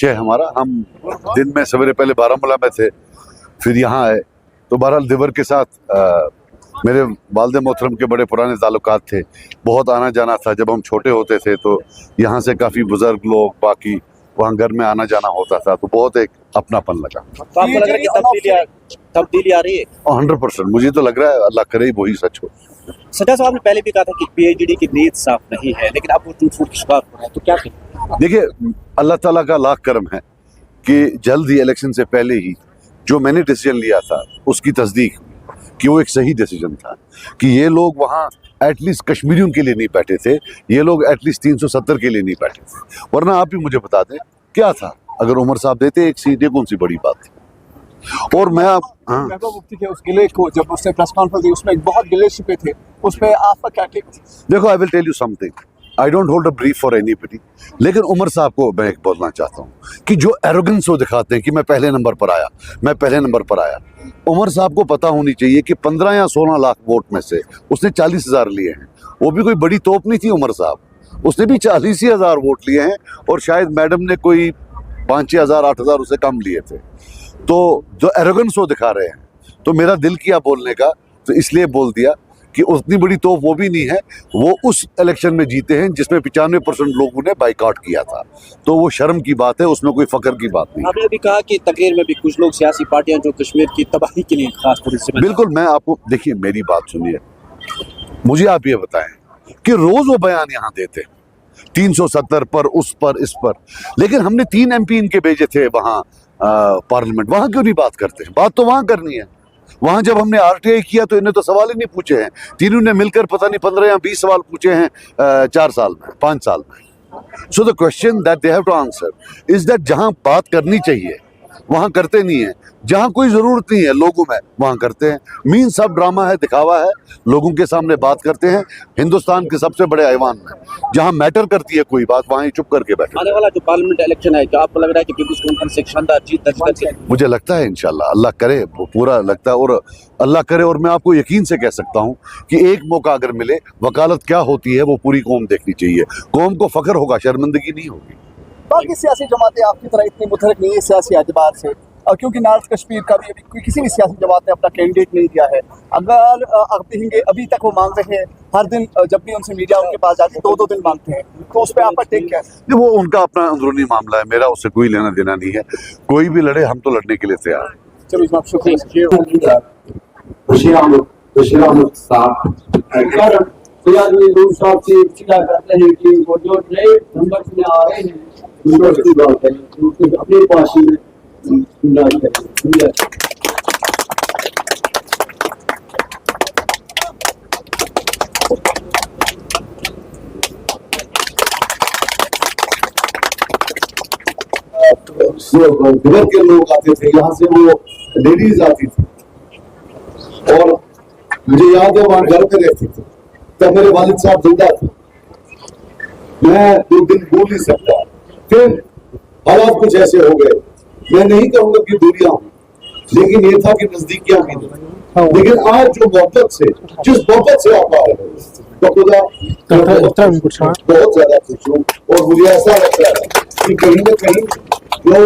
परिचय हमारा। हम दिन में सवेरे पहले बारामूला में थे, फिर यहाँ आए, तो बहरहाल दिवर के साथ मेरे वालिद मोहतरम के बड़े पुराने ताल्लुकात थे, बहुत आना जाना था। जब हम छोटे होते थे तो यहाँ से काफ़ी बुजुर्ग लोग बाकी वहाँ घर में आना जाना होता था, तो बहुत एक अपनापन लगा। तो आपको लग रहा है कि तब्दीली आ रही है? 100% मुझे तो लग रहा है, अल्लाह करे वही सच हो। सजा साहब ने पहले भी कहा था कि पीएचडी की नीयत साफ नहीं है, लेकिन अब वो टूट फूट की शिकार हो रहा है, तो क्या करें? देखिए, अल्लाह ताला का लाख करम है कि जल्द ही इलेक्शन से पहले ही जो मैंने डिसीजन लिया था उसकी तस्दीक हुई कि वो एक सही डिसीजन था, कि ये लोग वहाँ एटलीस्ट कश्मीरियों के लिए नहीं बैठे थे, ये लोग एटलीस्ट 370 के लिए नहीं बैठे थे। वरना आप भी मुझे बता दें क्या था, अगर उमर साहब देते एक सीट, ये कौन सी बड़ी बात थी। और मैं आप महबूब मुफ्ती के उस गिले को जब उसने प्रेस कॉन्फ्रेंस दी, उसमें बहुत गिले छिपे थे, उसमें आपका क्या टेक? देखो, I will tell you something, I don't hold a brief for anybody, लेकिन उमर साहब को मैं एक बोलना चाहता हूँ कि जो एरोगेंस वो दिखाते हैं कि मैं पहले नंबर पर आया, मैं पहले नंबर पर आया। उमर साहब को पता होनी चाहिए कि 15 या 16 लाख वोट में से उसने 40,000 लिए हैं। वो भी कोई बड़ी तोप नहीं थी उमर साहब, उसने भी 40,000 वोट लिए हैं, और शायद मैडम ने कोई 5,000 8,000 उससे कम लिए थे। तो जो एरोगेंस वो दिखा रहे हैं, तो मेरा दिल किया बोलने का, तो इसलिए बोल दिया कि उतनी बड़ी तोप वो भी नहीं है। वो उस इलेक्शन में जीते हैं जिसमें 95% लोगों ने बाइकआउट किया था, तो वो शर्म की बात है, उसमें कोई फख्र की बात नहीं। आपने अभी कहा कि तकरीर में भी कुछ लोग सियासी पार्टियां जो कश्मीर की तबाही के लिए खास तौर से, बिल्कुल, मैं आपको देखिए, मेरी बात सुनिए, मुझे आप ये बताएं कि रोज वो बयान यहाँ देते 370 पर, उस पर, इस पर, लेकिन हमने 3 MP इनके भेजे थे वहाँ पार्लियामेंट, वहाँ क्यों नहीं बात करते? बात तो वहाँ करनी है। वहाँ जब हमने RTI किया तो इन्हें तो सवाल ही नहीं पूछे हैं, तीनों ने मिलकर पता नहीं 15 या 20 सवाल पूछे हैं 4 साल में, 5 साल में। So the question that they have to answer is that जहाँ बात करनी चाहिए वहाँ करते नहीं है, जहाँ कोई जरूरत नहीं है लोगों में वहाँ करते हैं। मीन सब ड्रामा है, दिखावा है, लोगों के सामने बात करते हैं। हिंदुस्तान के सबसे बड़े ऐवान में जहाँ मैटर करती है कोई बात, वहाँ ही चुप करके बैठे। आने वाला जो पार्लियामेंट इलेक्शन है, क्या आपको लग रहा है कि पीपुल्स कॉन्फ्रेंस एक शानदार जीत दर्ज करेगी? मुझे लगता है इंशाल्लाह, अल्लाह करे, वो पूरा लगता है, और अल्लाह करे। और मैं आपको यकीन से कह सकता हूँ कि एक मौका अगर मिले, वकालत क्या होती है वो पूरी कौम देखनी चाहिए। कौम को फख्र होगा, शर्मिंदगी नहीं होगी। बाकी सियासी जमातें आपकी तरह इतनी मुतहरिक नहीं है सियासी एतबार से, क्योंकि नॉर्थ कश्मीर का भी अभी किसी भी सियासी जमात ने अपना कैंडिडेट नहीं दिया है। अगर आप देखेंगे अभी तक वो मांग रहे हैं, हर दिन जब भी उनसे मीडिया उनके पास जाती है 2-2 दिन मांगते हैं, तो उस पर आपका टेक क्या है? वो उनका अपना अंदरूनी मामला है, मेरा उससे कोई लेना देना नहीं है। कोई भी लड़े, हम तो लड़ने के लिए तैयार हैं। चलो जनाब, शुक्रिया। साहब से चिल्ला करते हैं कि वो जो नए नंबर में आ रहे हैं उनकी बात है, उनके अपने पास ही दिवर के लोग आते थे, यहाँ से वो लेडीज आती थी, और मुझे याद है वहां घर पे रहती थी, तब मेरे वालिद साहब जिंदा थे। मैं 2 दिन बोल नहीं सकता, फिर हालात कुछ ऐसे हो गए, मैं नहीं कहूंगा कि दूरियां हुई, लेकिन ये था कि नजदीकियां भी नहीं। लेकिन आज जो मोहब्बत से, जिस मोहब्बत से आप आ रहे हैं, तो खुदा बहुत ज्यादा खुश हूँ। और मुझे ऐसा लगता है कि कहीं ना कहीं जो